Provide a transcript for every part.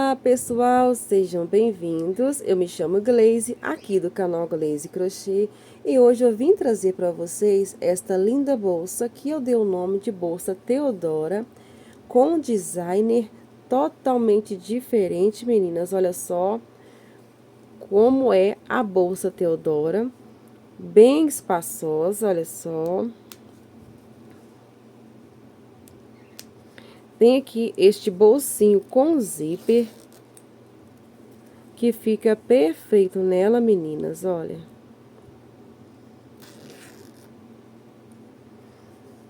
Olá pessoal, sejam bem-vindos. Eu me chamo Glaze, aqui do canal Glaze Crochê, e hoje eu vim trazer para vocês esta linda bolsa que eu dei o nome de bolsa Teodora, com um designer totalmente diferente, meninas. Olha só como é a bolsa Teodora, bem espaçosa, olha só. Tem aqui este bolsinho com zíper, que fica perfeito nela, meninas, olha.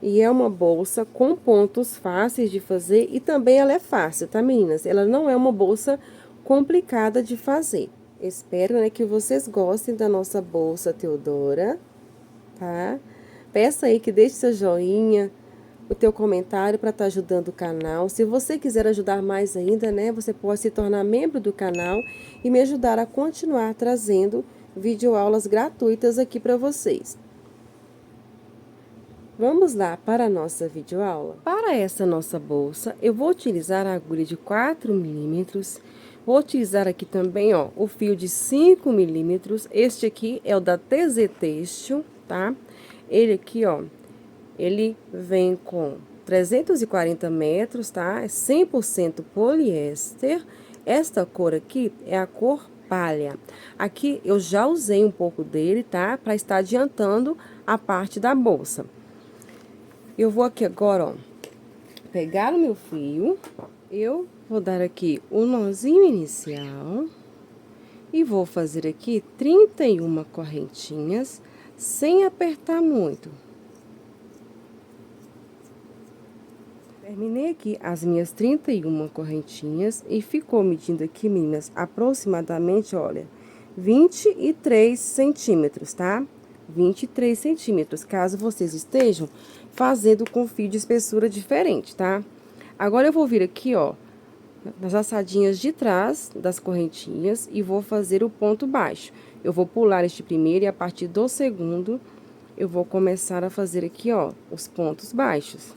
E é uma bolsa com pontos fáceis de fazer e também ela é fácil, tá, meninas? Ela não é uma bolsa complicada de fazer. Espero, né, que vocês gostem da nossa bolsa Teodora, tá? Peça aí que deixe seu joinha, o teu comentário para estar ajudando o canal. Se você quiser ajudar mais ainda, né, você pode se tornar membro do canal e me ajudar a continuar trazendo videoaulas gratuitas aqui para vocês. Vamos lá para a nossa videoaula? Para essa nossa bolsa, eu vou utilizar a agulha de 4 milímetros. Vou utilizar aqui também, ó, o fio de 5 milímetros. Este aqui é o da TZ Têxtil, tá? Ele aqui, ó, ele vem com 340 metros, tá? É 100% poliéster. Esta cor aqui é a cor palha. Aqui eu já usei um pouco dele, tá? Para estar adiantando a parte da bolsa. Eu vou aqui agora, ó, pegar o meu fio, eu vou dar aqui o nozinho inicial e vou fazer aqui 31 correntinhas, sem apertar muito. Terminei aqui as minhas 31 correntinhas e ficou medindo aqui, meninas, aproximadamente, olha, 23 centímetros, tá? 23 centímetros, caso vocês estejam fazendo com fio de espessura diferente, tá? Agora, eu vou vir aqui, ó, nas assadinhas de trás das correntinhas e vou fazer o ponto baixo. Eu vou pular este primeiro e a partir do segundo, eu vou começar a fazer aqui, ó, os pontos baixos.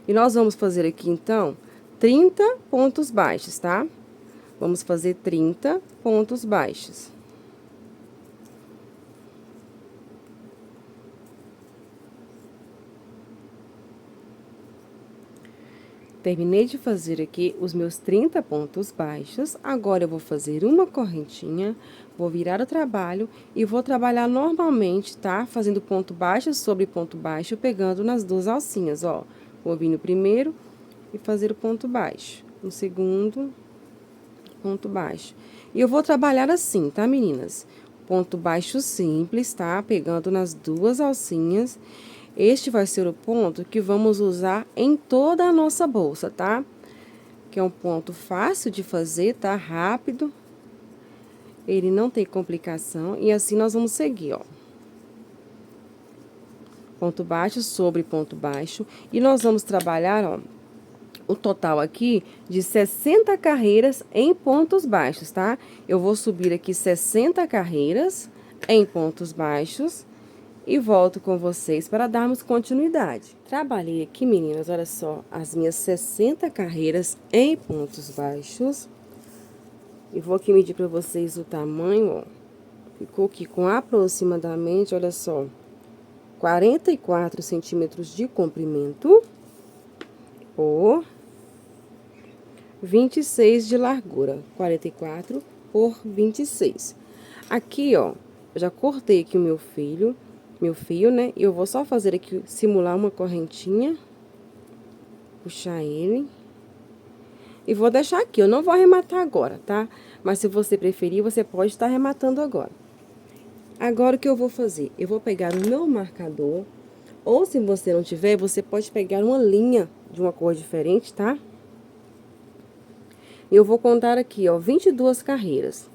E nós vamos fazer aqui, então, 30 pontos baixos, tá? Vamos fazer 30 pontos baixos. Terminei de fazer aqui os meus 30 pontos baixos. Agora, eu vou fazer uma correntinha, vou virar o trabalho e vou trabalhar normalmente, tá? Fazendo ponto baixo sobre ponto baixo, pegando nas duas alcinhas, ó. Vou vir no primeiro e fazer o ponto baixo. No segundo, ponto baixo. E eu vou trabalhar assim, tá, meninas? Ponto baixo simples, tá? Pegando nas duas alcinhas. Este vai ser o ponto que vamos usar em toda a nossa bolsa, tá? Que é um ponto fácil de fazer, tá? Rápido. Ele não tem complicação. E assim nós vamos seguir, ó. Ponto baixo sobre ponto baixo. E nós vamos trabalhar, ó, o total aqui de 60 carreiras em pontos baixos, tá? Eu vou subir aqui 60 carreiras em pontos baixos e volto com vocês para darmos continuidade. Trabalhei aqui, meninas, olha só, as minhas 60 carreiras em pontos baixos. E vou aqui medir para vocês o tamanho, ó. Ficou aqui com aproximadamente, olha só, 44 centímetros de comprimento por 26 de largura, 44 por 26. Aqui, ó, eu já cortei aqui o meu fio, né? E eu vou só fazer aqui, simular uma correntinha, puxar ele. E vou deixar aqui, eu não vou arrematar agora, tá? Mas se você preferir, você pode estar arrematando agora. Agora, o que eu vou fazer? Eu vou pegar o meu marcador, ou se você não tiver, você pode pegar uma linha de uma cor diferente, tá? Eu vou contar aqui, ó, 22 carreiras.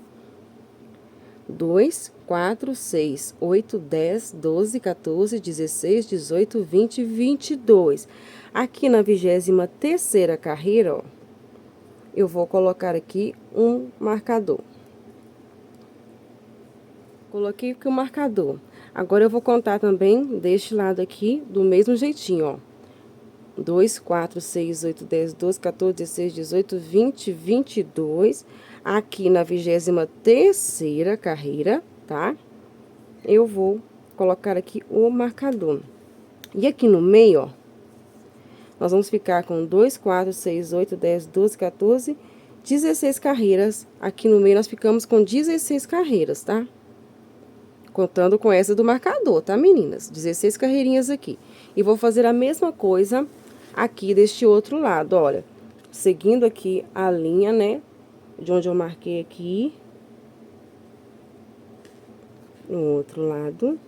2, 4, 6, 8, 10, 12, 14, 16, 18, 20, 22. Aqui na 23ª carreira, ó, eu vou colocar aqui um marcador. Coloquei aqui o marcador. Agora, eu vou contar também deste lado aqui, do mesmo jeitinho, ó. 2, 4, 6, 8, 10, 12, 14, 16, 18, 20, 22. Aqui na 23ª carreira, tá? Eu vou colocar aqui o marcador. E aqui no meio, ó, nós vamos ficar com 2, 4, 6, 8, 10, 12, 14, 16 carreiras. Aqui no meio nós ficamos com 16 carreiras, tá? Contando com essa do marcador, tá, meninas? 16 carreirinhas aqui. E vou fazer a mesma coisa aqui deste outro lado, olha. Seguindo aqui a linha, né, de onde eu marquei aqui. No outro lado.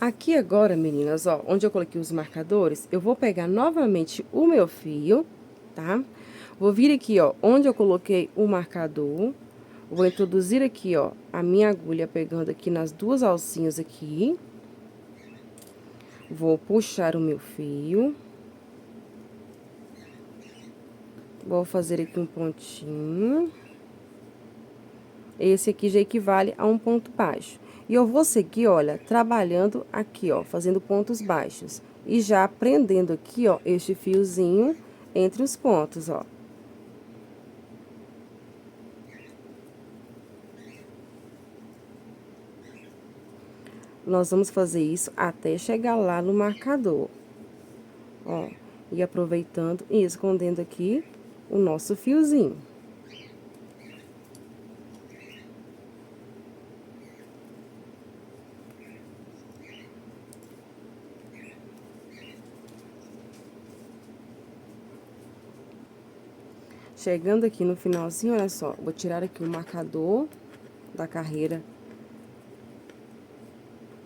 Aqui agora, meninas, ó, onde eu coloquei os marcadores, eu vou pegar novamente o meu fio, tá? Vou vir aqui, ó, onde eu coloquei o marcador, vou introduzir aqui, ó, a minha agulha pegando aqui nas duas alcinhas aqui. Vou puxar o meu fio. Vou fazer aqui um pontinho. Esse aqui já equivale a um ponto baixo. E eu vou seguir, olha, trabalhando aqui, ó, fazendo pontos baixos. E já prendendo aqui, ó, este fiozinho entre os pontos, ó. Nós vamos fazer isso até chegar lá no marcador. Ó, e aproveitando e escondendo aqui o nosso fiozinho. Chegando aqui no finalzinho, olha só, vou tirar aqui o marcador da carreira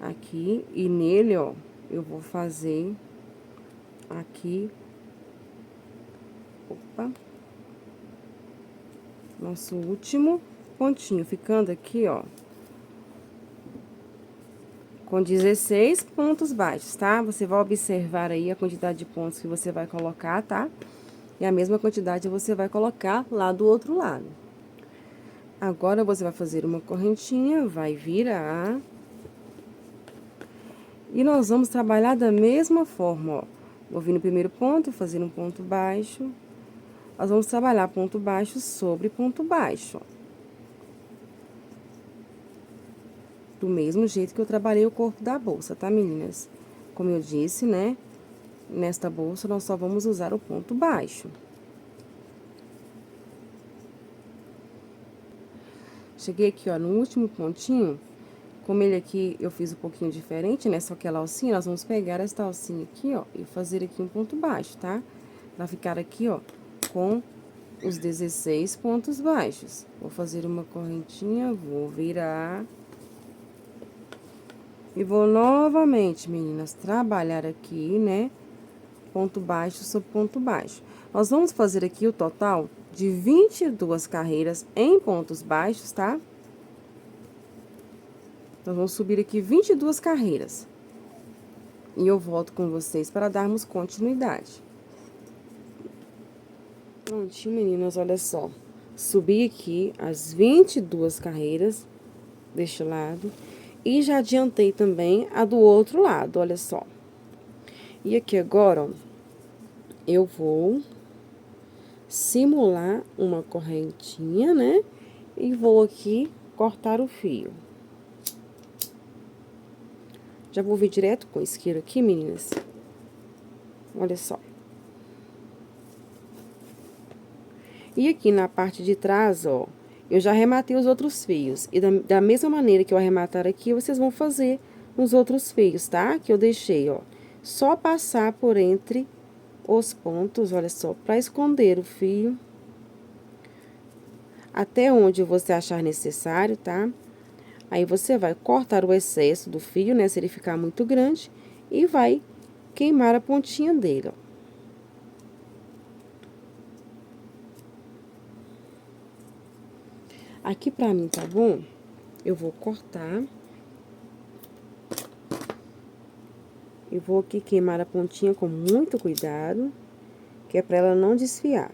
aqui, e nele, ó, eu vou fazer aqui, opa, nosso último pontinho, ficando aqui, ó, com 16 pontos baixos, tá? Você vai observar aí a quantidade de pontos que você vai colocar, tá? E a mesma quantidade você vai colocar lá do outro lado. Agora, você vai fazer uma correntinha, vai virar. E nós vamos trabalhar da mesma forma, ó. Vou vir no primeiro ponto, fazer um ponto baixo. Nós vamos trabalhar ponto baixo sobre ponto baixo, ó. Do mesmo jeito que eu trabalhei o corpo da bolsa, tá, meninas? Como eu disse, né? Nesta bolsa, nós só vamos usar o ponto baixo. Cheguei aqui, ó, no último pontinho. Como ele aqui, eu fiz um pouquinho diferente, né? Só que aquela alcinha, nós vamos pegar esta alcinha aqui, ó, e fazer aqui um ponto baixo, tá? Pra ficar aqui, ó, com os 16 pontos baixos. Vou fazer uma correntinha, vou virar. E vou novamente, meninas, trabalhar aqui, né? Ponto baixo sobre ponto baixo. Nós vamos fazer aqui o total de 22 carreiras em pontos baixos, tá? Nós vamos subir aqui 22 carreiras. E eu volto com vocês para darmos continuidade. Prontinho, meninas, olha só. Subi aqui as 22 carreiras deste lado. E já adiantei também a do outro lado, olha só. E aqui agora, ó, eu vou simular uma correntinha, né? E vou aqui cortar o fio. Já vou vir direto com o isqueiro aqui, meninas. Olha só. E aqui na parte de trás, ó, eu já arrematei os outros fios. E da mesma maneira que eu arrematar aqui, vocês vão fazer nos outros fios, tá? Que eu deixei, ó. Só passar por entre os pontos, olha só, pra esconder o fio. Até onde você achar necessário, tá? Aí, você vai cortar o excesso do fio, né? Se ele ficar muito grande. E vai queimar a pontinha dele, ó. Aqui pra mim tá bom? Eu vou cortar. E vou aqui queimar a pontinha com muito cuidado, que é pra ela não desfiar.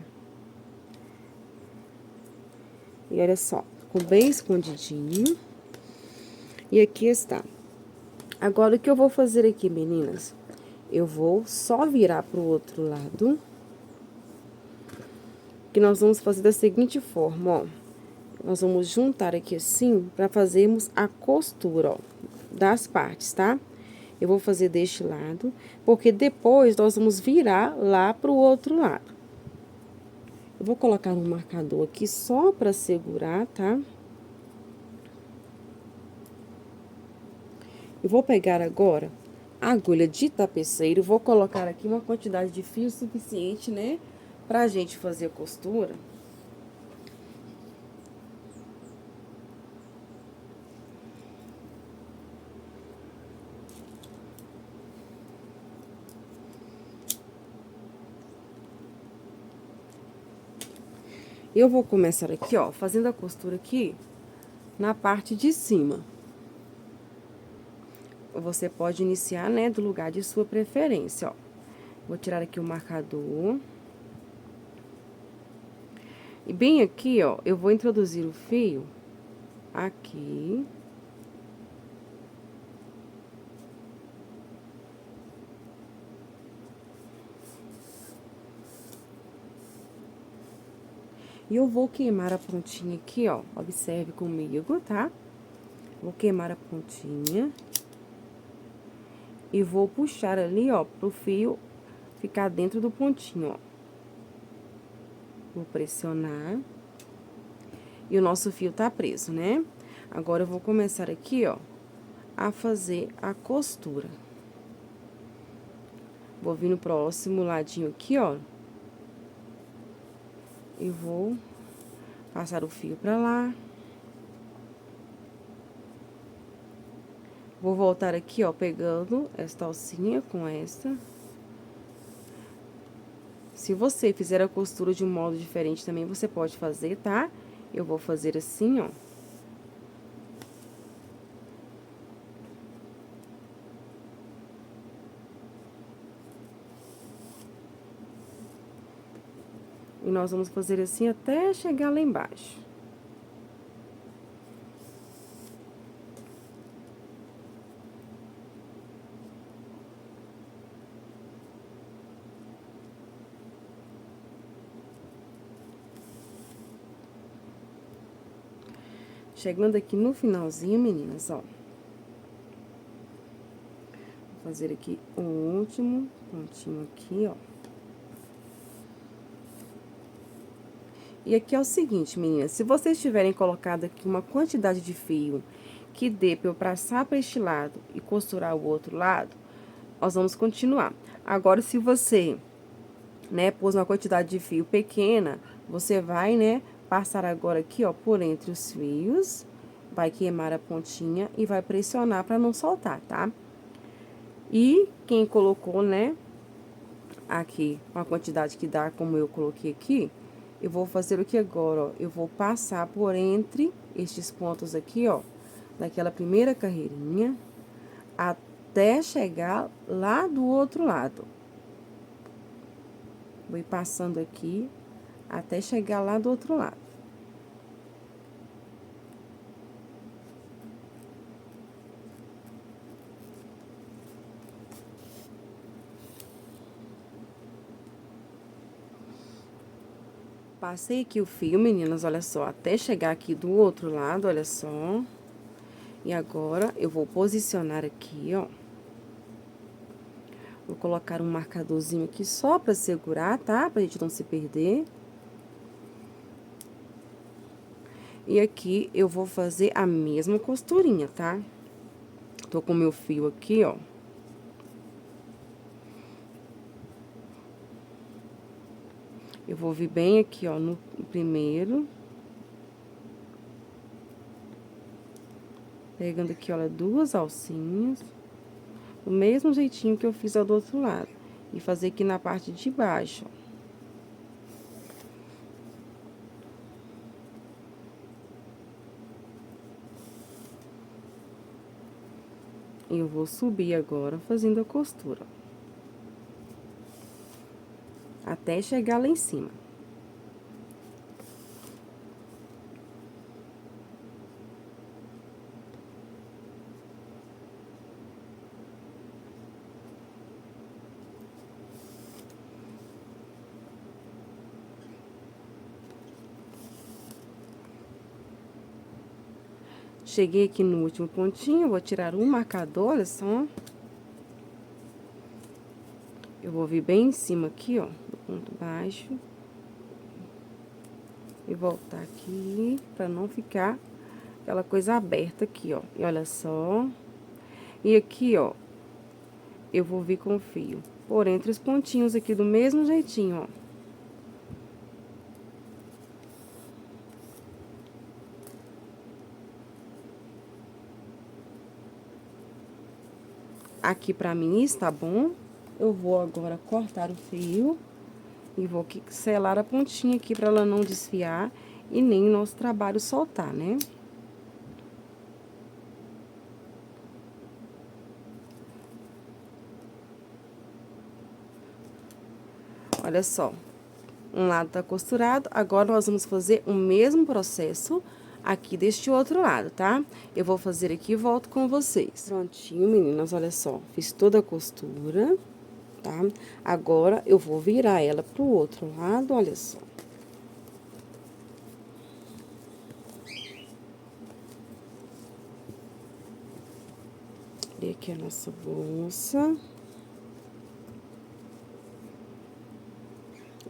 E olha só, ficou bem escondidinho. E aqui está. Agora, o que eu vou fazer aqui, meninas? Eu vou só virar pro outro lado. Que nós vamos fazer da seguinte forma, ó. Nós vamos juntar aqui assim, pra fazermos a costura, ó, das partes, tá? Eu vou fazer deste lado, porque depois nós vamos virar lá pro outro lado. Eu vou colocar um marcador aqui só pra segurar, tá? Eu vou pegar agora a agulha de tapeceiro, vou colocar aqui uma quantidade de fio suficiente, né? Pra gente fazer a costura. Eu vou começar aqui, ó, fazendo a costura aqui na parte de cima. Você pode iniciar, né, do lugar de sua preferência, ó. Vou tirar aqui o marcador. E bem aqui, ó, eu vou introduzir o fio aqui. E eu vou queimar a pontinha aqui, ó, observe comigo, tá? Vou queimar a pontinha. E vou puxar ali, ó, pro fio ficar dentro do pontinho, ó. Vou pressionar. E o nosso fio tá preso, né? Agora, eu vou começar aqui, ó, a fazer a costura. Vou vir no próximo ladinho aqui, ó. E vou passar o fio pra lá. Vou voltar aqui, ó, pegando esta alcinha com esta. Se você fizer a costura de um modo diferente também, você pode fazer, tá? Eu vou fazer assim, ó. E nós vamos fazer assim até chegar lá embaixo. Chegando aqui no finalzinho, meninas, ó. Vou fazer aqui o último pontinho aqui, ó. E aqui é o seguinte, meninas, se vocês tiverem colocado aqui uma quantidade de fio que dê pra eu passar pra este lado e costurar o outro lado, nós vamos continuar. Agora, se você, né, pôs uma quantidade de fio pequena, você vai, né, passar agora aqui, ó, por entre os fios, vai queimar a pontinha e vai pressionar pra não soltar, tá? E quem colocou, né, aqui, uma quantidade que dá, como eu coloquei aqui, eu vou fazer o que agora, ó? Eu vou passar por entre estes pontos aqui, ó, daquela primeira carreirinha, até chegar lá do outro lado. Vou ir passando aqui, até chegar lá do outro lado. Passei aqui o fio, meninas, olha só, até chegar aqui do outro lado, olha só. E agora, eu vou posicionar aqui, ó. Vou colocar um marcadorzinho aqui só pra segurar, tá? Pra gente não se perder. E aqui, eu vou fazer a mesma costurinha, tá? Tô com o meu fio aqui, ó. Eu vou vir bem aqui, ó, no primeiro. Pegando aqui, olha, duas alcinhas. Do mesmo jeitinho que eu fiz ao do outro lado. E fazer aqui na parte de baixo, ó. E eu vou subir agora fazendo a costura. Até chegar lá em cima. Cheguei aqui no último pontinho, vou tirar um marcador, olha só. Eu vou vir bem em cima aqui, ó, no ponto baixo. E voltar aqui, pra não ficar aquela coisa aberta aqui, ó. E olha só. E aqui, ó, eu vou vir com o fio por entre os pontinhos aqui do mesmo jeitinho, ó. Aqui pra mim está bom. Eu vou agora cortar o fio e vou aqui selar a pontinha aqui pra ela não desfiar e nem o nosso trabalho soltar, né? Olha só, um lado tá costurado, agora nós vamos fazer o mesmo processo aqui deste outro lado, tá? Eu vou fazer aqui e volto com vocês. Prontinho, meninas, olha só, fiz toda a costura, tá? Agora, eu vou virar ela pro outro lado, olha só. E aqui a nossa bolsa.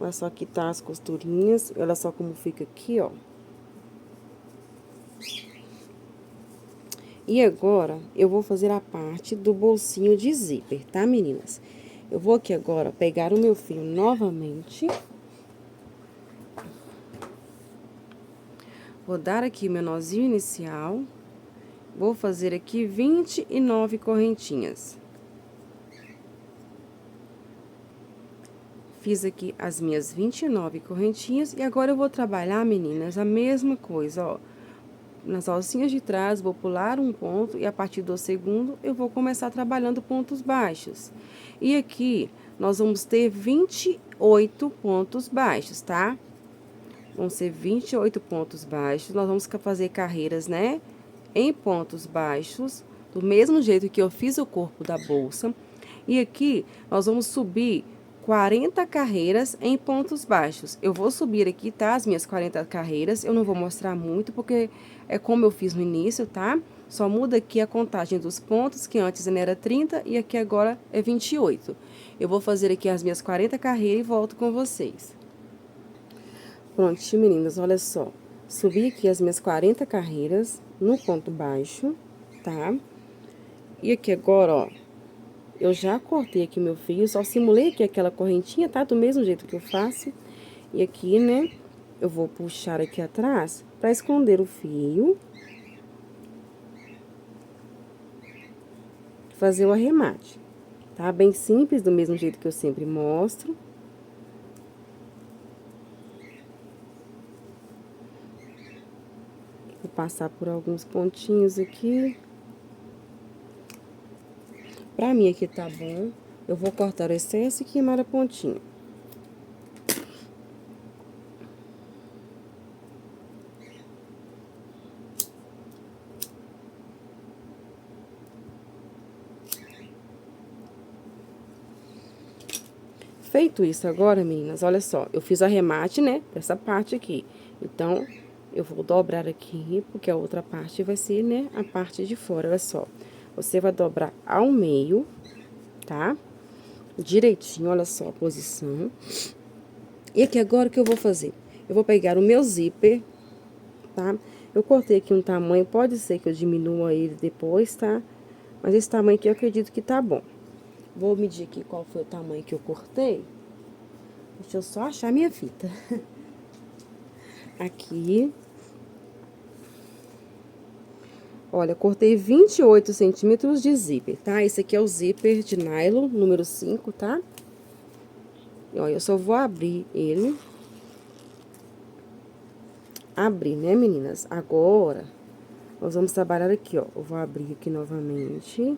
Olha só, aqui tá as costurinhas, olha só como fica aqui, ó. E agora, eu vou fazer a parte do bolsinho de zíper, tá, meninas? Eu vou aqui agora pegar o meu fio novamente. Vou dar aqui o meu nozinho inicial. Vou fazer aqui 29 correntinhas. Fiz aqui as minhas 29 correntinhas. E agora, eu vou trabalhar, meninas, a mesma coisa, ó. Nas alcinhas de trás, vou pular um ponto e a partir do segundo, eu vou começar trabalhando pontos baixos. E aqui, nós vamos ter 28 pontos baixos, tá? Vão ser 28 pontos baixos, nós vamos fazer carreiras, né? Em pontos baixos, do mesmo jeito que eu fiz o corpo da bolsa. E aqui, nós vamos subir 40 carreiras em pontos baixos. Eu vou subir aqui, tá? As minhas 40 carreiras. Eu não vou mostrar muito, porque é como eu fiz no início, tá? Só muda aqui a contagem dos pontos, que antes era 30 e aqui agora é 28. Eu vou fazer aqui as minhas 40 carreiras e volto com vocês. Prontinho, meninas, olha só. Subi aqui as minhas 40 carreiras no ponto baixo, tá? E aqui agora, ó, eu já cortei aqui meu fio, só simulei aqui aquela correntinha, tá? Do mesmo jeito que eu faço. E aqui, né, eu vou puxar aqui atrás pra esconder o fio. Fazer o arremate, tá? Bem simples, do mesmo jeito que eu sempre mostro. Vou passar por alguns pontinhos aqui. Pra mim aqui tá bom. Eu vou cortar o excesso e queimar a pontinha. Feito isso agora, meninas, olha só, eu fiz o arremate, né, dessa parte aqui. Então, eu vou dobrar aqui, porque a outra parte vai ser, né, a parte de fora, olha só. Você vai dobrar ao meio, tá? Direitinho, olha só a posição. E aqui agora, o que eu vou fazer? Eu vou pegar o meu zíper, tá? Eu cortei aqui um tamanho, pode ser que eu diminua ele depois, tá? Mas esse tamanho aqui eu acredito que tá bom. Vou medir aqui qual foi o tamanho que eu cortei. Deixa eu só achar minha fita. Aqui. Olha, cortei 28 centímetros de zíper, tá? Esse aqui é o zíper de nylon, número 5, tá? E, olha, eu só vou abrir ele. Abrir, né, meninas? Agora, nós vamos trabalhar aqui, ó. Eu vou abrir aqui novamente.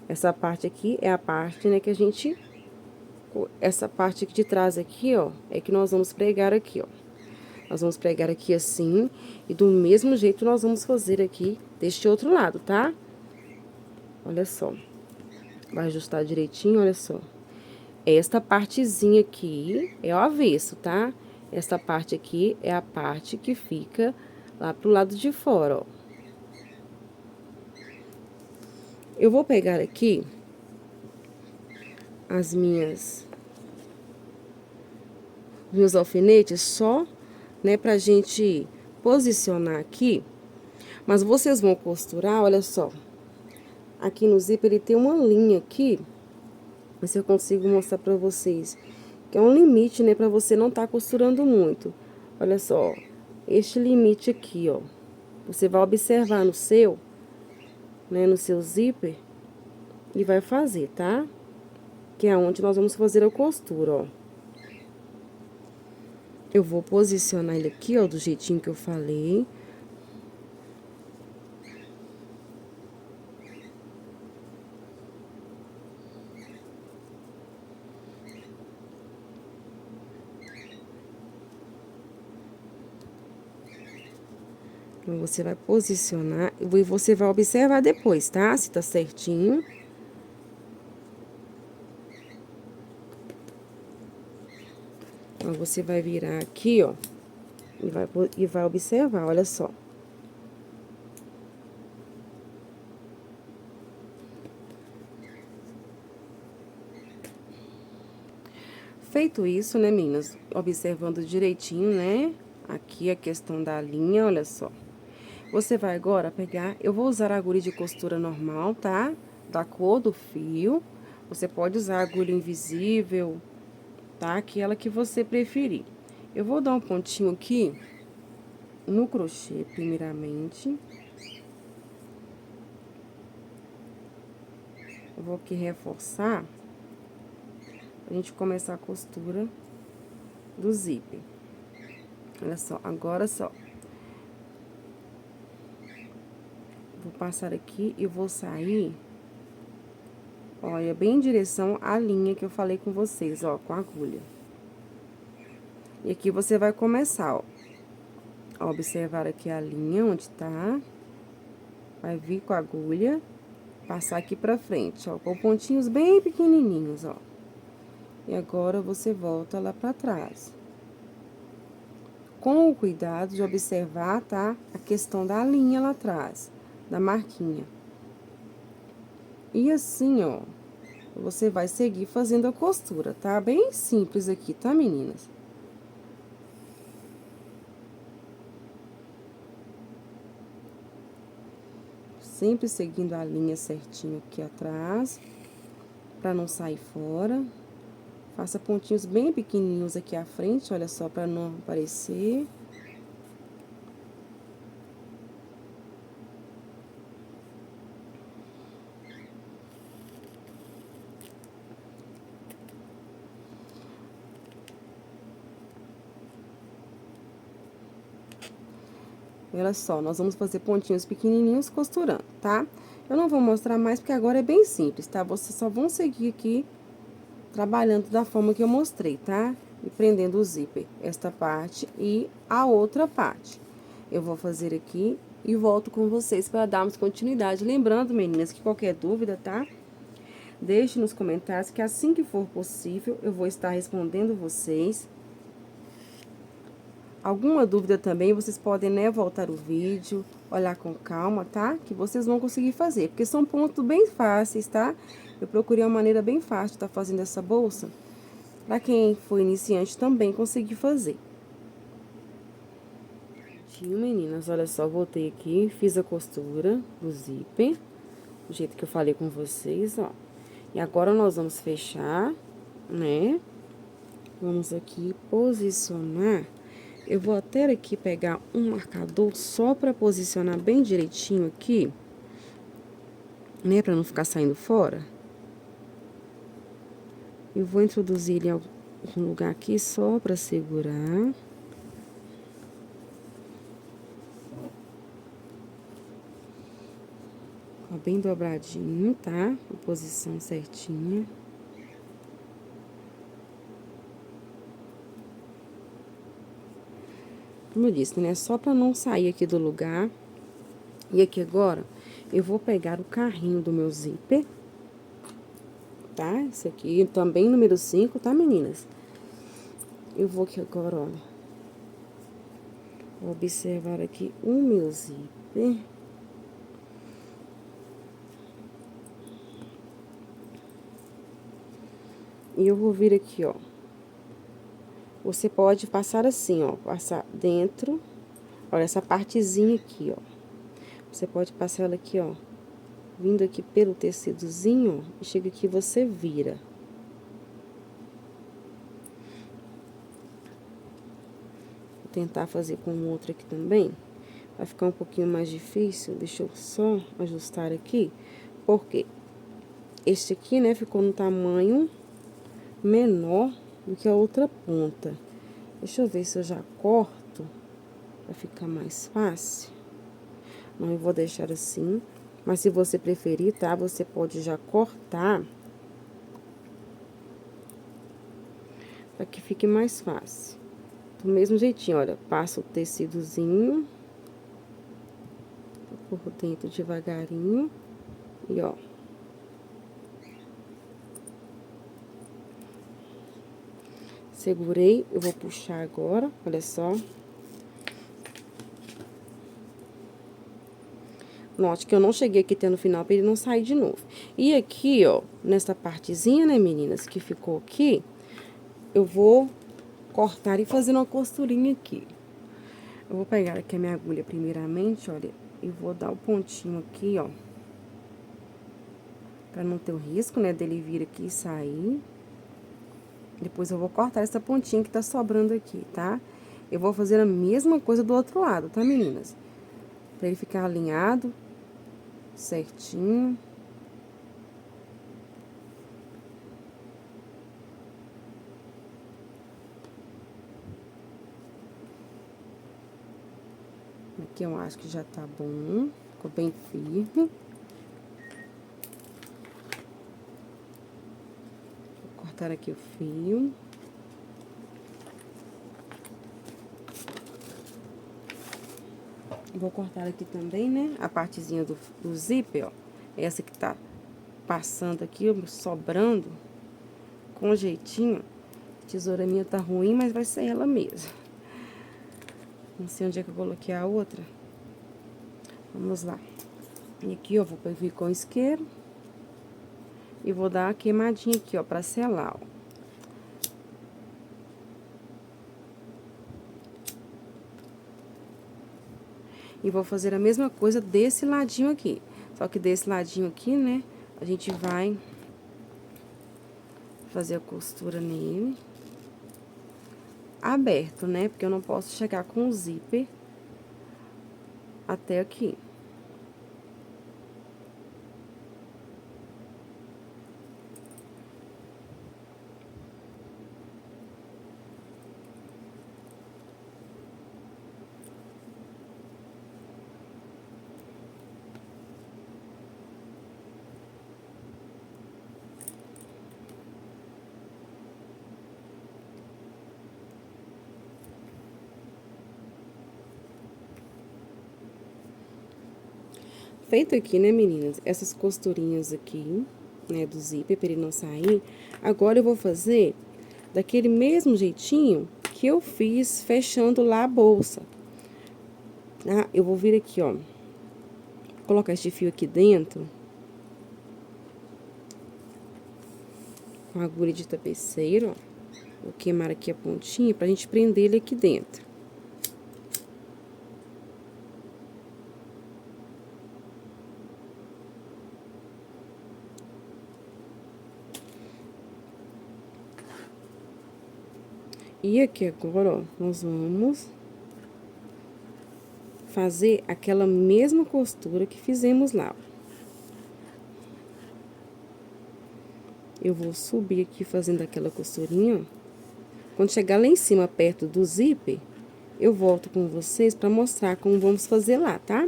Essa parte aqui é a parte, né, que a gente... Essa parte aqui de trás aqui, ó, é que nós vamos pregar aqui, ó. Nós vamos pregar aqui assim, e do mesmo jeito nós vamos fazer aqui deste outro lado, tá? Olha só. Vai ajustar direitinho, olha só. Esta partezinha aqui é o avesso, tá? Essa parte aqui é a parte que fica lá pro lado de fora, ó. Eu vou pegar aqui meus alfinetes só, né, pra gente posicionar aqui. Mas vocês vão costurar, olha só. Aqui no zíper ele tem uma linha aqui. Mas eu consigo mostrar pra vocês. Que é um limite, né, pra você não tá costurando muito. Olha só, este limite aqui, ó. Você vai observar no seu, né, no seu zíper. E vai fazer, tá? Que é onde nós vamos fazer a costura, ó. Eu vou posicionar ele aqui, ó, do jeitinho que eu falei. Então, você vai posicionar e você vai observar depois, tá? Se tá certinho. Então, você vai virar aqui, ó, e vai observar, olha só. Feito isso, né, meninas? Observando direitinho, né? Aqui a questão da linha, olha só. Você vai agora pegar, eu vou usar a agulha de costura normal, tá? Da cor do fio. Você pode usar a agulha invisível, tá? Aquela que você preferir. Eu vou dar um pontinho aqui no crochê, primeiramente. Eu vou aqui reforçar, pra gente começar a costura do zíper. Olha só, agora só. Vou passar aqui e vou sair, olha, bem em direção à linha que eu falei com vocês, ó, com a agulha. E aqui você vai começar, ó, a observar aqui a linha onde tá. Vai vir com a agulha, passar aqui pra frente, ó, com pontinhos bem pequenininhos, ó. E agora, você volta lá pra trás. Com o cuidado de observar, tá? A questão da linha lá atrás, da marquinha. E assim, ó, você vai seguir fazendo a costura, tá? Bem simples aqui, tá, meninas? Sempre seguindo a linha certinho aqui atrás, pra não sair fora. Faça pontinhos bem pequenininhos aqui à frente, olha só, pra não aparecer. Olha só, nós vamos fazer pontinhos pequenininhos costurando, tá? Eu não vou mostrar mais, porque agora é bem simples, tá? Vocês só vão seguir aqui, trabalhando da forma que eu mostrei, tá? E prendendo o zíper, esta parte e a outra parte. Eu vou fazer aqui e volto com vocês para darmos continuidade. Lembrando, meninas, que qualquer dúvida, tá? Deixe nos comentários que assim que for possível, eu vou estar respondendo vocês. Alguma dúvida também, vocês podem, né, voltar o vídeo, olhar com calma, tá? Que vocês vão conseguir fazer, porque são pontos bem fáceis, tá? Eu procurei uma maneira bem fácil de estar fazendo essa bolsa, pra quem for iniciante também conseguir fazer. Meninas, olha só, voltei aqui, fiz a costura do zíper, do jeito que eu falei com vocês, ó. E agora, nós vamos fechar, né? Vamos aqui posicionar. Eu vou até aqui pegar um marcador só pra posicionar bem direitinho aqui, né? Pra não ficar saindo fora. Eu vou introduzir ele em algum lugar aqui só pra segurar. Ó, bem dobradinho, tá? A posição certinha. Como eu disse, né? Só pra não sair aqui do lugar. E aqui agora, eu vou pegar o carrinho do meu zíper. Tá? Esse aqui também número 5, tá, meninas? Eu vou aqui agora, olha. Vou observar aqui o meu zíper. E eu vou vir aqui, ó. Você pode passar assim, ó, passar dentro, olha, essa partezinha aqui, ó. Você pode passar ela aqui, ó, vindo aqui pelo tecidozinho, e chega aqui, você vira. Vou tentar fazer com o outro aqui também. Vai ficar um pouquinho mais difícil, deixa eu só ajustar aqui, porque este aqui, né, ficou no tamanho menor do que a outra ponta. Deixa eu ver se eu já corto, pra ficar mais fácil. Não, eu vou deixar assim, mas se você preferir, tá, você pode já cortar, pra que fique mais fácil. Do mesmo jeitinho, olha, passa o tecidozinho por dentro devagarinho, e ó. Segurei, eu vou puxar agora, olha só. Note que eu não cheguei aqui até no final pra ele não sair de novo. E aqui, ó, nessa partezinha, né, meninas, que ficou aqui, eu vou cortar e fazer uma costurinha aqui. Eu vou pegar aqui a minha agulha primeiramente, olha, e vou dar o pontinho aqui, ó. Pra não ter o risco, né, dele vir aqui e sair. Depois eu vou cortar essa pontinha que tá sobrando aqui, tá? Eu vou fazer a mesma coisa do outro lado, tá, meninas? Pra ele ficar alinhado, certinho. Aqui eu acho que já tá bom, ficou bem firme. Vou cortar aqui o fio. Vou cortar aqui também, né, a partezinha do zíper, ó. Essa que tá passando aqui, sobrando, com jeitinho. A tesoura minha tá ruim, mas vai ser ela mesma. Não sei onde é que eu coloquei a outra. Vamos lá. E aqui, ó, vou vir com o isqueiro. E vou dar uma queimadinha aqui, ó, pra selar, ó. E vou fazer a mesma coisa desse ladinho aqui. Só que desse ladinho aqui, né, a gente vai fazer a costura nele. Aberto, né, porque eu não posso chegar com o zíper até aqui. Feito aqui, né, meninas, essas costurinhas aqui, né, do zíper, pra ele não sair. Agora, eu vou fazer daquele mesmo jeitinho que eu fiz fechando lá a bolsa. Ah, eu vou vir aqui, ó, colocar este fio aqui dentro. Com a agulha de tapeceiro, ó. Vou queimar aqui a pontinha pra gente prender ele aqui dentro. E aqui agora, ó, nós vamos fazer aquela mesma costura que fizemos lá, ó. Eu vou subir aqui fazendo aquela costurinha, ó. Quando chegar lá em cima, perto do zíper, eu volto com vocês pra mostrar como vamos fazer lá, tá?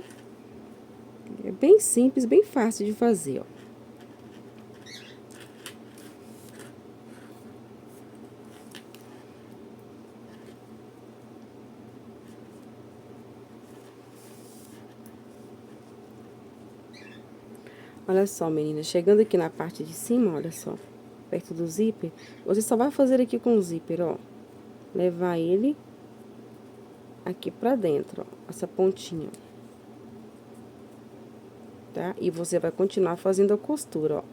É bem simples, bem fácil de fazer, ó. Olha só, meninas, chegando aqui na parte de cima, olha só, perto do zíper, você só vai fazer aqui com o zíper, ó. Levar ele aqui pra dentro, ó, essa pontinha, ó. Tá? E você vai continuar fazendo a costura, ó.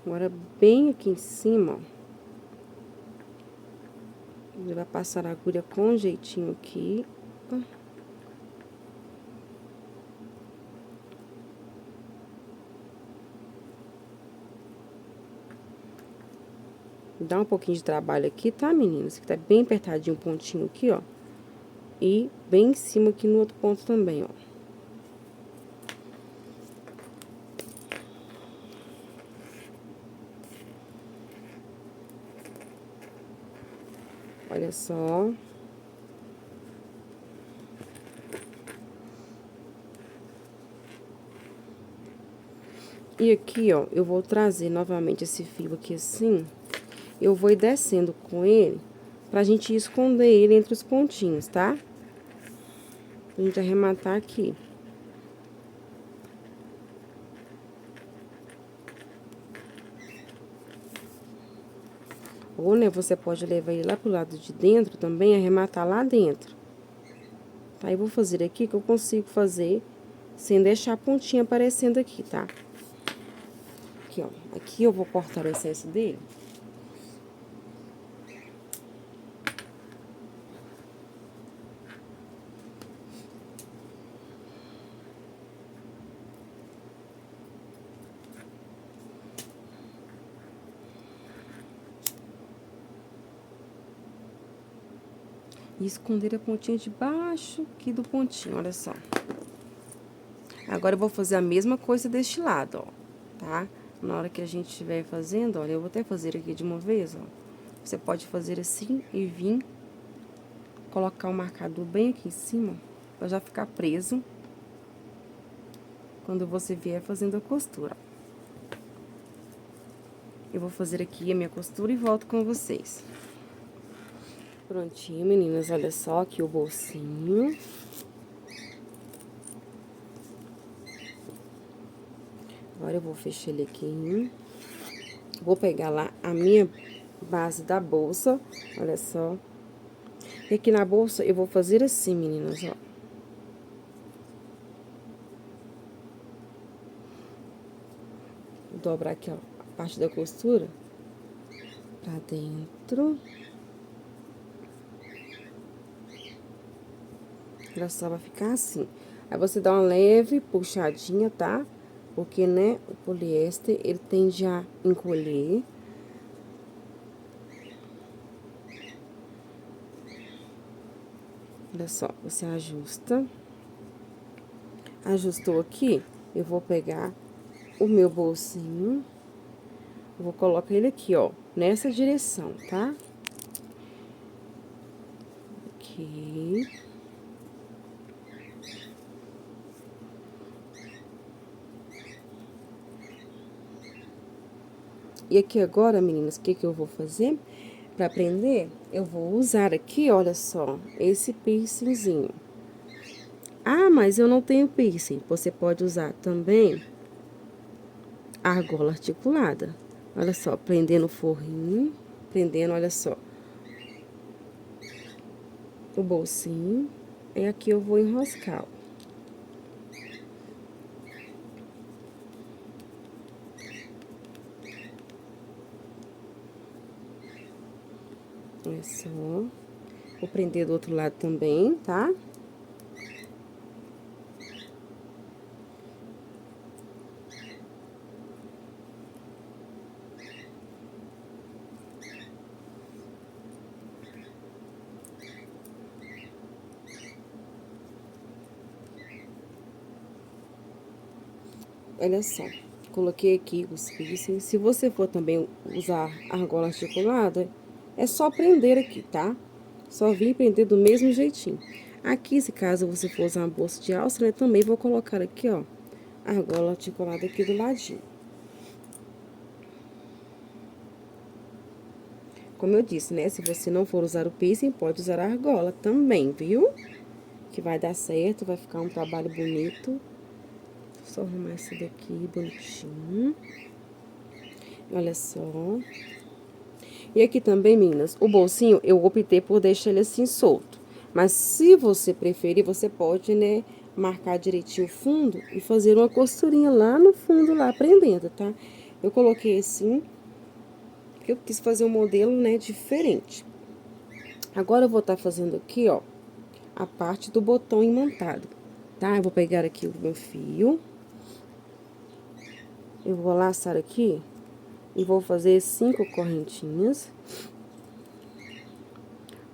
Agora, bem aqui em cima, ó. Ele vai passar a agulha com jeitinho aqui. Dá um pouquinho de trabalho aqui, tá, meninas? Que tá bem apertadinho o pontinho aqui, ó. E bem em cima aqui no outro ponto também, ó. Olha só. E aqui, ó, eu vou trazer novamente esse fio aqui assim. Eu vou ir descendo com ele, pra gente esconder ele entre os pontinhos, tá? Pra gente arrematar aqui. Ou, né, você pode levar ele lá pro lado de dentro também, arrematar lá dentro. Tá? Eu vou fazer aqui que eu consigo fazer sem deixar a pontinha aparecendo aqui, tá? Aqui, ó. Aqui eu vou cortar o excesso dele. E esconder a pontinha de baixo aqui do pontinho, olha só. Agora, eu vou fazer a mesma coisa deste lado, ó, tá? Na hora que a gente estiver fazendo, olha, eu vou até fazer aqui de uma vez, ó. Você pode fazer assim e vir colocar o marcador bem aqui em cima, pra já ficar preso quando você vier fazendo a costura. Eu vou fazer aqui a minha costura e volto com vocês. Prontinho, meninas, olha só aqui o bolsinho. Agora, eu vou fechar ele aqui. Vou pegar lá a minha base da bolsa, olha só. E aqui na bolsa, eu vou fazer assim, meninas, ó. Dobrar aqui, ó, a parte da costura pra dentro. Olha só, vai ficar assim. Aí, você dá uma leve puxadinha, tá? Porque, né, o poliéster, ele tende a encolher. Olha só, você ajusta. Ajustou aqui, eu vou pegar o meu bolsinho. Vou colocar ele aqui, ó, nessa direção, tá? Aqui. E aqui agora, meninas, o que que eu vou fazer? Pra prender, eu vou usar aqui, olha só, esse piercingzinho. Ah, mas eu não tenho piercing. Você pode usar também a argola articulada. Olha só, prendendo o forrinho, prendendo, olha só, o bolsinho. E aqui eu vou enroscar, ó. Olha só. Vou prender do outro lado também, tá? Olha só, coloquei aqui os piercings. Se você for também usar argola articulada, é só prender aqui, tá? Só vir prender do mesmo jeitinho. Aqui, se caso você for usar uma bolsa de alça, né, também vou colocar aqui, ó, a argola articulada aqui do ladinho. Como eu disse, né, se você não for usar o piercing, pode usar a argola também, viu? Que vai dar certo, vai ficar um trabalho bonito. Só arrumar esse daqui bonitinho. Olha só. E aqui também, meninas, o bolsinho, eu optei por deixar ele assim solto. Mas se você preferir, você pode, né, marcar direitinho o fundo e fazer uma costurinha lá no fundo, lá prendendo, tá? Eu coloquei assim, porque eu quis fazer um modelo, né, diferente. Agora, eu vou estar fazendo aqui, ó, a parte do botão imantado, tá? Eu vou pegar aqui o meu fio. Eu vou laçar aqui e vou fazer 5 correntinhas.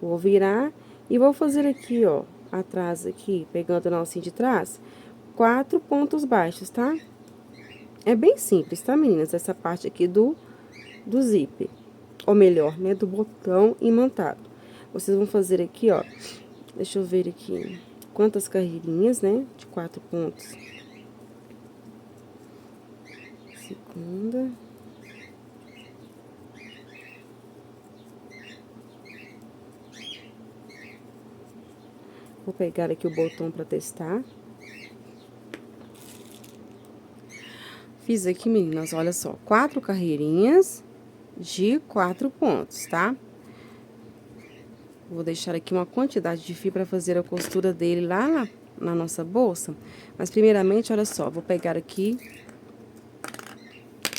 Vou virar e vou fazer aqui, ó, atrás aqui, pegando o alcinha de trás, 4 pontos baixos, tá? É bem simples, tá, meninas? Essa parte aqui do zíper, ou melhor, né, do botão imantado. Vocês vão fazer aqui, ó, deixa eu ver aqui, quantas carreirinhas, né, de 4 pontos. Segunda. Vou pegar aqui o botão pra testar. Fiz aqui, meninas, olha só, 4 carreirinhas de 4 pontos, tá? Vou deixar aqui uma quantidade de fio para fazer a costura dele lá na nossa bolsa. Mas, primeiramente, olha só, vou pegar aqui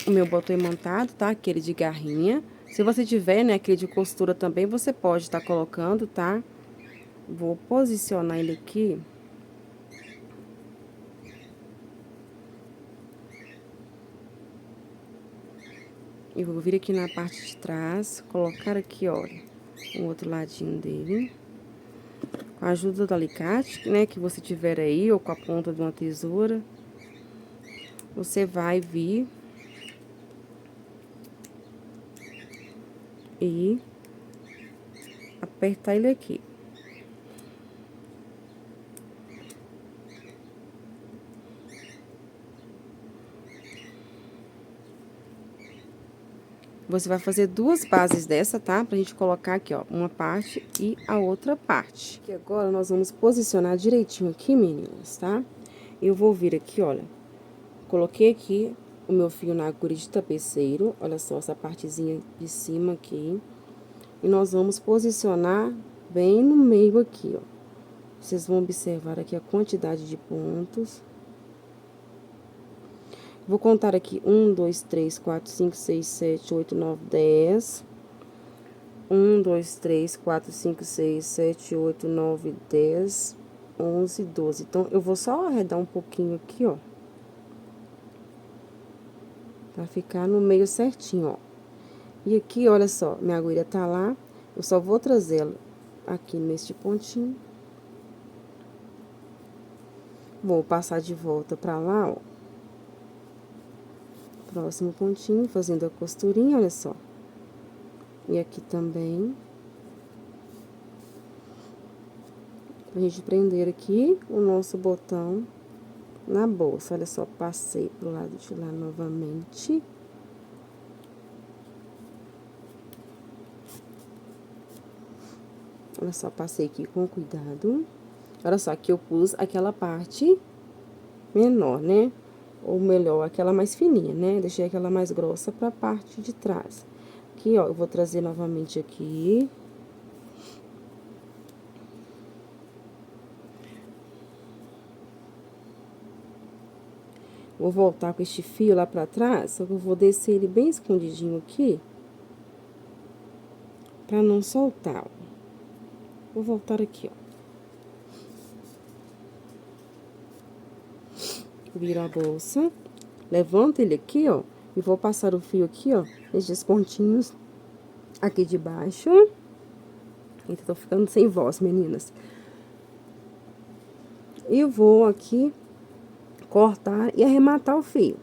o meu botão imantado, tá? Aquele de garrinha. Se você tiver, né, aquele de costura também, você pode estar colocando, tá? Vou posicionar ele aqui. E vou vir aqui na parte de trás, colocar aqui, olha, o outro ladinho dele. Com a ajuda do alicate, né, que você tiver aí, ou com a ponta de uma tesoura, você vai vir e apertar ele aqui. Você vai fazer 2 bases dessa, tá? Pra gente colocar aqui, ó, uma parte e a outra parte. E agora, nós vamos posicionar direitinho aqui, meninas, tá? Eu vou vir aqui, olha, coloquei aqui o meu fio na agulha de tapeceiro, olha só, essa partezinha de cima aqui. E nós vamos posicionar bem no meio aqui, ó. Vocês vão observar aqui a quantidade de pontos. Vou contar aqui 1, 2, 3, 4, 5, 6, 7, 8, 9, 10. 1, 2, 3, 4, 5, 6, 7, 8, 9, 10, 11, 12. Então, eu vou só arredar um pouquinho aqui, ó. Pra ficar no meio certinho, ó. E aqui, olha só, minha agulha tá lá. Eu só vou trazer ela aqui neste pontinho. Vou passar de volta pra lá, ó. Próximo pontinho, fazendo a costurinha, olha só. E aqui também. Pra gente prender aqui o nosso botão na bolsa. Olha só, passei pro lado de lá novamente. Olha só, passei aqui com cuidado. Olha só, aqui eu pus aquela parte menor, né? Ou melhor, aquela mais fininha, né? Deixei aquela mais grossa pra parte de trás. Aqui, ó, eu vou trazer novamente aqui. Vou voltar com este fio lá pra trás, só que eu vou descer ele bem escondidinho aqui. Pra não soltar, ó. Vou voltar aqui, ó. Viro a bolsa, levanto ele aqui, ó, e vou passar o fio aqui, ó, nesses pontinhos aqui de baixo. Eita, tô ficando sem voz, meninas. E vou aqui cortar e arrematar o fio.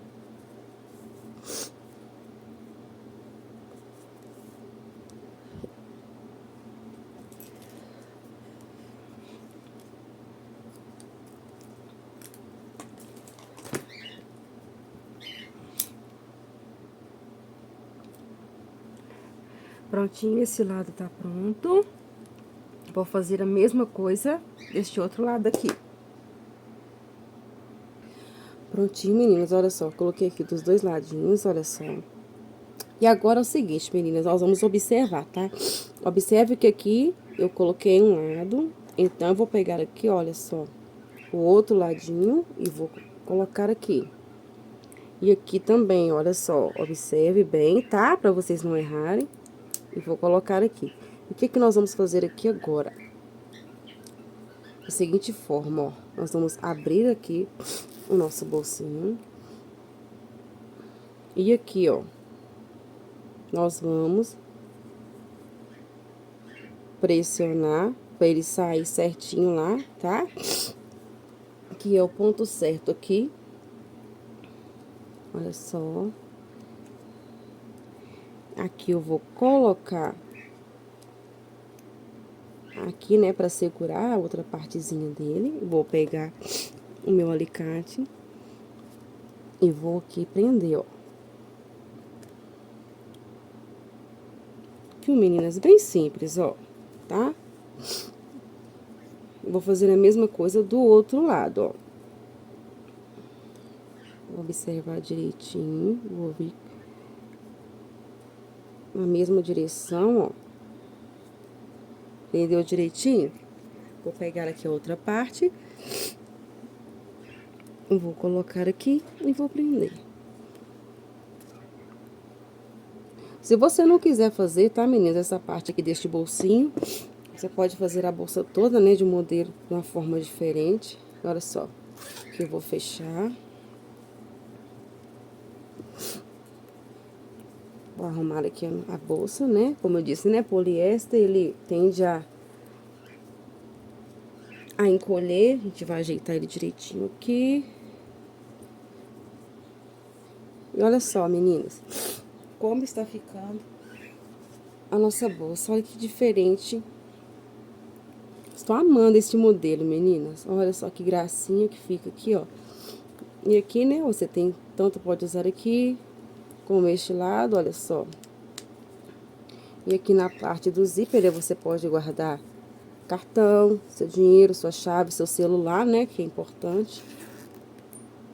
Prontinho, esse lado tá pronto. Vou fazer a mesma coisa deste outro lado aqui. Prontinho, meninas, olha só, coloquei aqui dos dois ladinhos, olha só. E agora é o seguinte, meninas, nós vamos observar, tá? Observe que aqui eu coloquei um lado, então eu vou pegar aqui, olha só, o outro ladinho e vou colocar aqui. E aqui também, olha só, observe bem, tá? Pra vocês não errarem. E vou colocar aqui. O que que nós vamos fazer aqui agora? Da seguinte forma, ó. Nós vamos abrir aqui o nosso bolsinho. E aqui, ó, nós vamos pressionar para ele sair certinho lá, tá? Aqui é o ponto certo aqui. Olha só. Aqui eu vou colocar aqui, né, para segurar a outra partezinha dele. Vou pegar o meu alicate e vou aqui prender, ó. Aqui, meninas, bem simples, ó, tá? Vou fazer a mesma coisa do outro lado, ó. Vou observar direitinho, vou vir na mesma direção, ó. Entendeu direitinho? Vou pegar aqui a outra parte. Vou colocar aqui e vou prender. Se você não quiser fazer, tá, meninas, essa parte aqui deste bolsinho, você pode fazer a bolsa toda, né, de um modelo de uma forma diferente. Olha só, que eu vou fechar. Vou arrumar aqui a bolsa, né? Como eu disse, né, poliéster, ele tende a encolher. A gente vai ajeitar ele direitinho aqui. E olha só, meninas, como está ficando a nossa bolsa. Olha que diferente. Estou amando este modelo, meninas. Olha só que gracinha que fica aqui, ó. E aqui, né, você tem, tanto pode usar aqui, como este lado, olha só. E aqui na parte do zíper, você pode guardar cartão, seu dinheiro, sua chave, seu celular, né, que é importante.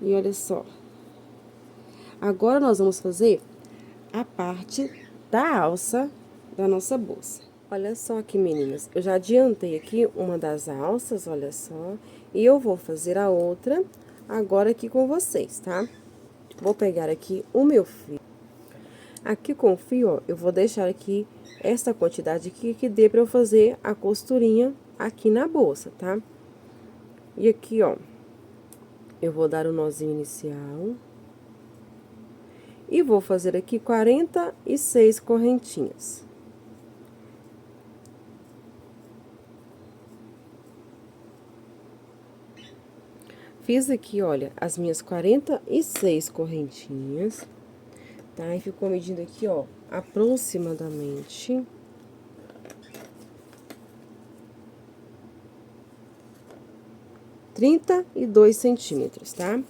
E olha só. Agora, nós vamos fazer a parte da alça da nossa bolsa. Olha só aqui, meninas, eu já adiantei aqui uma das alças, olha só. E eu vou fazer a outra agora aqui com vocês, tá? Vou pegar aqui o meu fio. Aqui com o fio, ó, eu vou deixar aqui essa quantidade aqui que dê pra eu fazer a costurinha aqui na bolsa, tá? E aqui, ó, eu vou dar o nozinho inicial. E vou fazer aqui 46 correntinhas. Fiz aqui, olha, as minhas 46 correntinhas, tá? E ficou medindo aqui, ó, aproximadamente 32 centímetros, tá?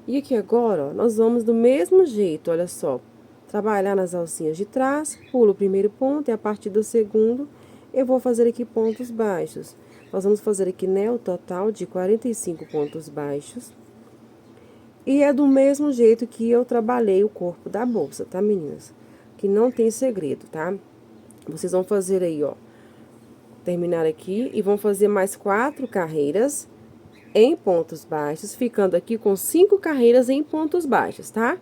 E aqui agora, ó, nós vamos do mesmo jeito, olha só, trabalhar nas alcinhas de trás, pulo o primeiro ponto e a partir do segundo eu vou fazer aqui pontos baixos. Nós vamos fazer aqui, né, o total de 45 pontos baixos. E é do mesmo jeito que eu trabalhei o corpo da bolsa, tá, meninas? Que não tem segredo, tá? Vocês vão fazer aí, ó, terminar aqui e vão fazer mais 4 carreiras em pontos baixos, ficando aqui com 5 carreiras em pontos baixos, tá?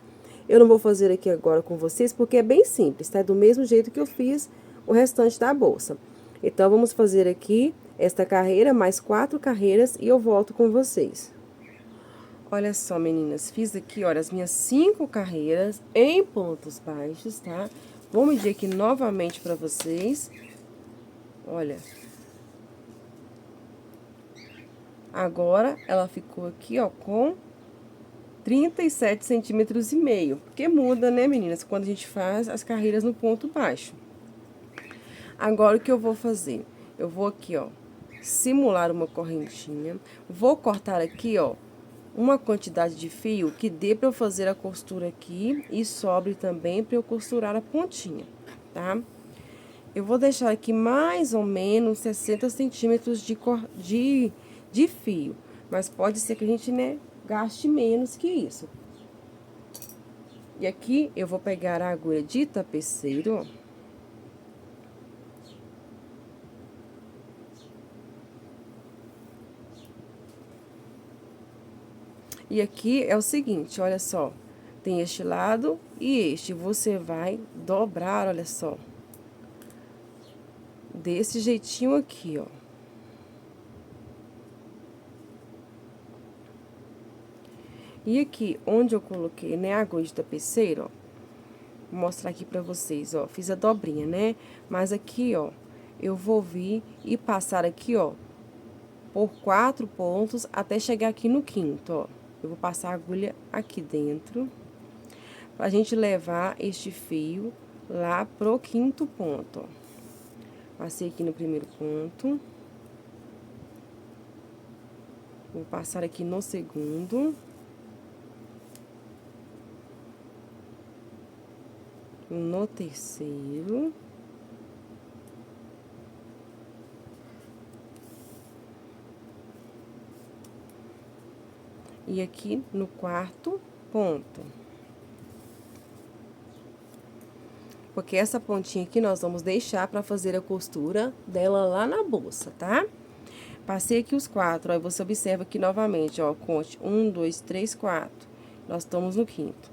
Eu não vou fazer aqui agora com vocês, porque é bem simples, tá? É do mesmo jeito que eu fiz o restante da bolsa. Então, vamos fazer aqui esta carreira, mais 4 carreiras, e eu volto com vocês. Olha só, meninas, fiz aqui, olha, as minhas 5 carreiras em pontos baixos, tá? Vou medir aqui novamente pra vocês. Olha. Agora, ela ficou aqui, ó, com 37 centímetros e meio. Porque muda, né, meninas, quando a gente faz as carreiras no ponto baixo. Agora, o que eu vou fazer? Eu vou aqui, ó, simular uma correntinha. Vou cortar aqui, ó, uma quantidade de fio que dê pra eu fazer a costura aqui e sobre também pra eu costurar a pontinha, tá? Eu vou deixar aqui mais ou menos 60 centímetros de fio, mas pode ser que a gente, né, gaste menos que isso. E aqui eu vou pegar a agulha de tapeceiro, ó. E aqui é o seguinte, olha só, Tem este lado e este. Você vai dobrar, olha só. Desse jeitinho aqui, ó. E aqui, onde eu coloquei, né, a agulha de tapeceiro, ó. Vou mostrar aqui pra vocês, ó. Fiz a dobrinha, né? Mas aqui, ó, eu vou vir e passar aqui, ó, por 4 pontos até chegar aqui no quinto, ó. Eu vou passar a agulha aqui dentro, pra gente levar este fio lá pro quinto ponto, ó. Passei aqui no primeiro ponto. Vou passar aqui no segundo. No terceiro. E aqui no quarto ponto. Porque essa pontinha aqui nós vamos deixar pra fazer a costura dela lá na bolsa, tá? Passei aqui os 4, aí você observa aqui novamente, ó, conte 1, 2, 3, 4. Nós estamos no quinto.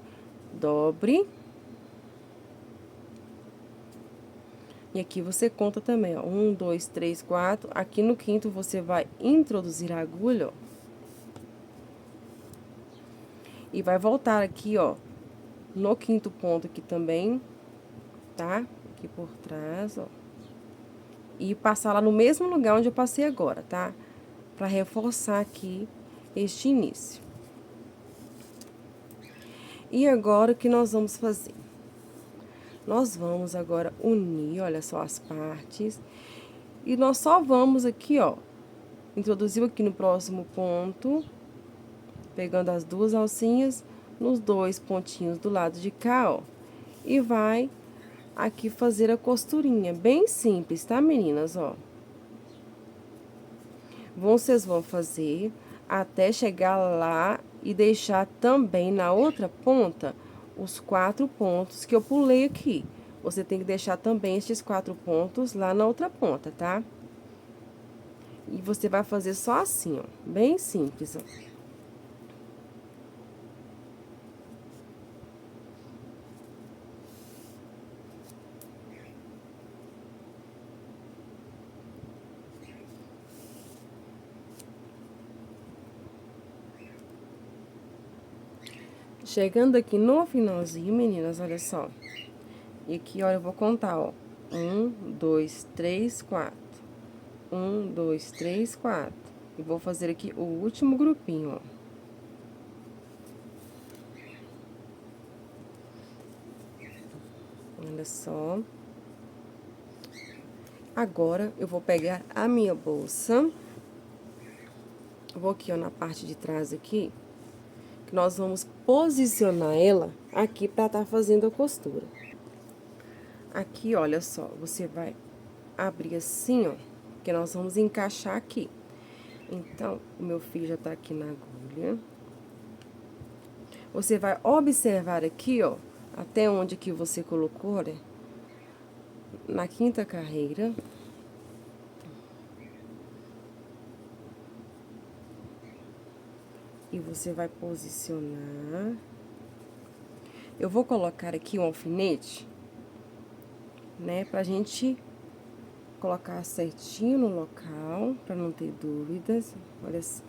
Dobre. E aqui você conta também, ó, 1, 2, 3, 4. Aqui no quinto você vai introduzir a agulha, ó. E vai voltar aqui, ó, no quinto ponto aqui também, tá? Aqui por trás, ó. E passar lá no mesmo lugar onde eu passei agora, tá? Pra reforçar aqui este início. E agora, o que nós vamos fazer? Nós vamos agora unir, olha só, as partes. E nós só vamos aqui, ó, introduzir aqui no próximo ponto, pegando as duas alcinhas nos 2 pontinhos do lado de cá, ó. E vai aqui fazer a costurinha, bem simples, tá, meninas, ó? Vocês vão fazer até chegar lá e deixar também na outra ponta os 4 pontos que eu pulei aqui. Você tem que deixar também estes 4 pontos lá na outra ponta, tá? E você vai fazer só assim, ó, bem simples, ó. Chegando aqui no finalzinho, meninas, olha só. E aqui, olha, eu vou contar, ó. 1, 2, 3, 4. 1, 2, 3, 4. E vou fazer aqui o último grupinho, ó. Olha só. Agora, eu vou pegar a minha bolsa. Vou aqui, ó, na parte de trás aqui. Que nós vamos posicionar ela aqui pra tá fazendo a costura. Aqui, olha só, você vai abrir assim, ó. Que nós vamos encaixar aqui. Então, o meu fio já tá aqui na agulha. Você vai observar aqui, ó, até onde que você colocou, olha, na quinta carreira. E você vai posicionar. Eu vou colocar aqui um alfinete, né, pra gente colocar certinho no local, pra não ter dúvidas. Olha só.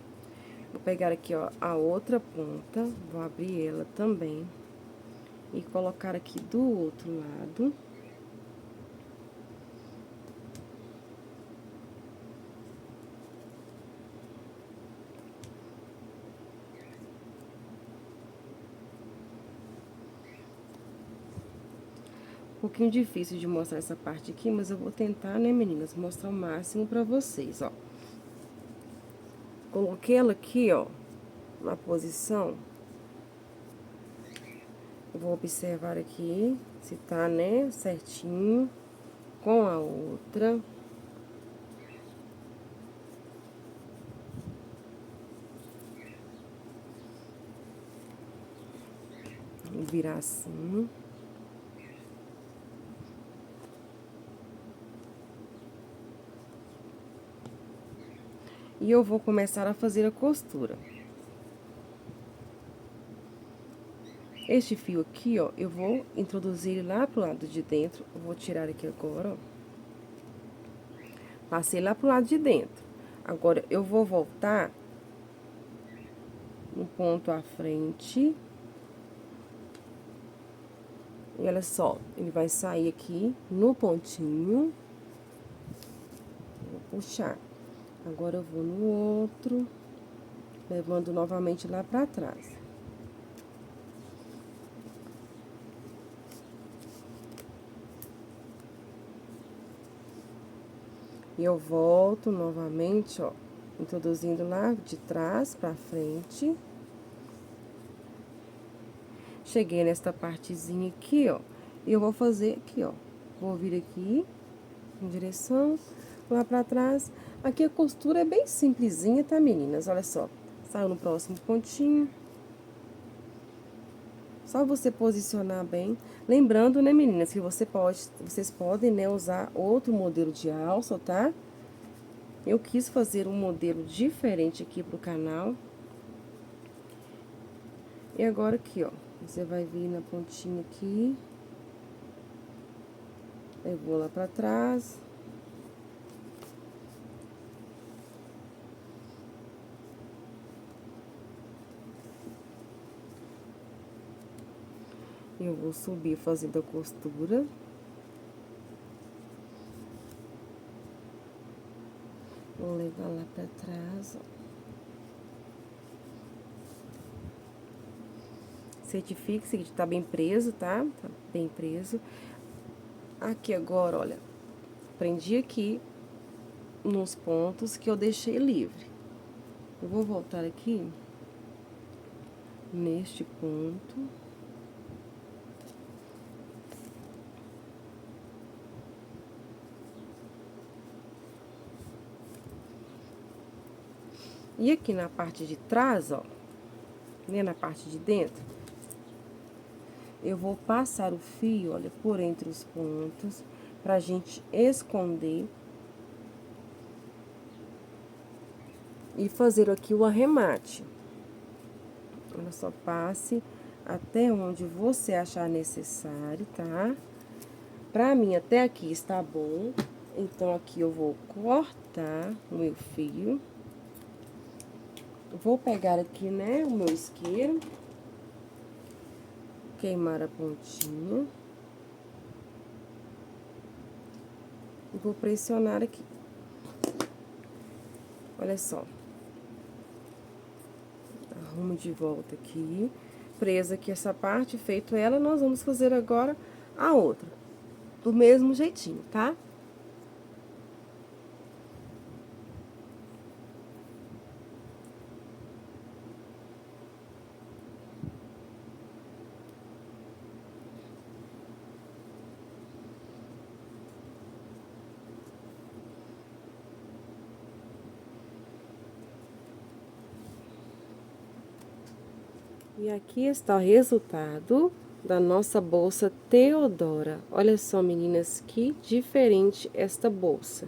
Vou pegar aqui, ó, a outra ponta, vou abrir ela também. E colocar aqui do outro lado. Um pouquinho difícil de mostrar essa parte aqui, mas eu vou tentar, né, meninas, mostrar o máximo pra vocês, ó. Coloquei ela aqui, ó, na posição. Eu vou observar aqui se tá, né, certinho com a outra. Vou virar assim. E eu vou começar a fazer a costura. Este fio aqui, ó, eu vou introduzir ele lá pro lado de dentro. Eu vou tirar aqui agora, ó. Passei lá pro lado de dentro. Agora, eu vou voltar no ponto à frente. E olha só, ele vai sair aqui no pontinho. Vou puxar. Agora, eu vou no outro, levando novamente lá pra trás. E eu volto novamente, ó, introduzindo lá de trás pra frente. Cheguei nesta partezinha aqui, ó, e eu vou fazer aqui, ó. Vou vir aqui, em direção, lá pra trás. Aqui a costura é bem simplesinha, tá, meninas? Olha só, saiu no próximo pontinho. Só você posicionar bem. Lembrando, né, meninas, que vocês podem, né, usar outro modelo de alça, tá? Eu quis fazer um modelo diferente aqui pro canal. E agora aqui, ó, você vai vir na pontinha aqui. Eu vou lá pra trás. Eu vou subir fazendo a costura. Vou levar lá pra trás, ó. Certifique-se que tá bem preso, tá? Tá bem preso. Aqui agora, olha, prendi aqui nos pontos que eu deixei livre. Eu vou voltar aqui neste ponto. E aqui na parte de trás, ó, né, na parte de dentro, eu vou passar o fio, olha, por entre os pontos, pra gente esconder. E fazer aqui o arremate. Olha só, passe até onde você achar necessário, tá? Pra mim, até aqui está bom. Então, aqui eu vou cortar o meu fio. Vou pegar aqui, né, o meu isqueiro. Queimar a pontinha. E vou pressionar aqui. Olha só. Arrumo de volta aqui. Presa aqui essa parte, feito ela, nós vamos fazer agora a outra. Do mesmo jeitinho, tá? E aqui está o resultado da nossa bolsa Teodora. Olha só, meninas, que diferente esta bolsa.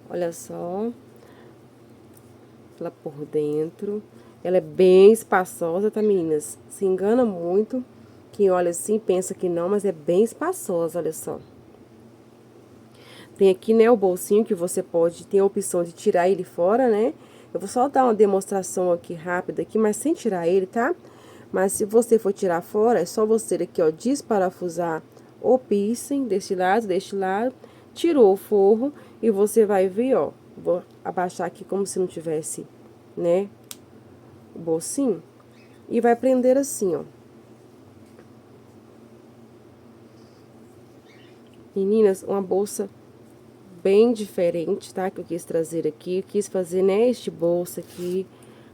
Olha só, ela por dentro. Ela é bem espaçosa, tá, meninas? Se engana muito. Quem olha assim pensa que não, mas é bem espaçosa, olha só. Tem aqui, né, o bolsinho que você pode, tem a opção de tirar ele fora, né? Eu vou só dar uma demonstração aqui rápida aqui, mas sem tirar ele, tá? Mas se você for tirar fora, é só você aqui, ó, desparafusar o piercing deste lado, tirou o forro e você vai ver, ó, vou abaixar aqui como se não tivesse, né, o bolsinho. E vai prender assim, ó. Meninas, uma bolsa bem diferente, tá? Que eu quis trazer aqui. Eu quis fazer, né, este bolso aqui,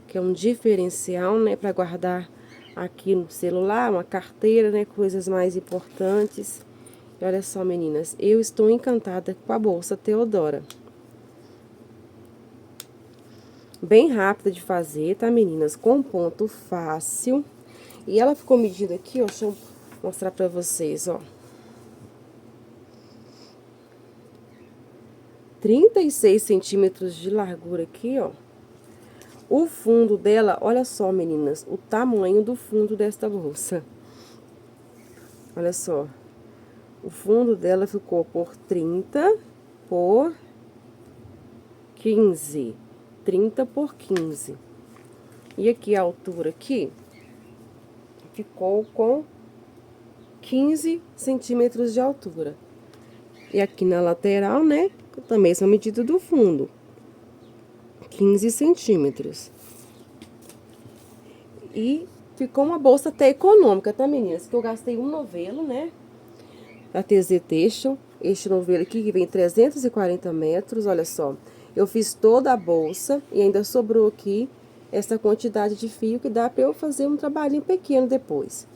que é um diferencial, né, pra guardar aqui no celular, uma carteira, né, coisas mais importantes. E olha só, meninas, eu estou encantada com a bolsa Teodora. Bem rápida de fazer, tá, meninas? Com ponto fácil. E ela ficou medida aqui, ó, deixa eu mostrar pra vocês, ó. 36 centímetros de largura aqui, ó. O fundo dela, olha só, meninas, o tamanho do fundo desta bolsa. Olha só. O fundo dela ficou por 30 por 15. 30 por 15. E aqui a altura aqui ficou com 15 centímetros de altura. E aqui na lateral, né, também são medidas do fundo. 15 centímetros. E ficou uma bolsa até econômica, tá, meninas? Que eu gastei um novelo, né? Da TZ Textil. Este novelo aqui que vem 340 metros, olha só. Eu fiz toda a bolsa e ainda sobrou aqui essa quantidade de fio que dá pra eu fazer um trabalhinho pequeno depois.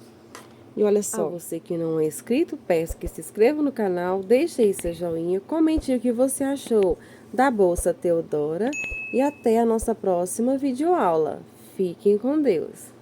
E olha só, você que não é inscrito, peço que se inscreva no canal, deixe aí seu joinha, comente o que você achou da bolsa Teodora e até a nossa próxima videoaula. Fiquem com Deus!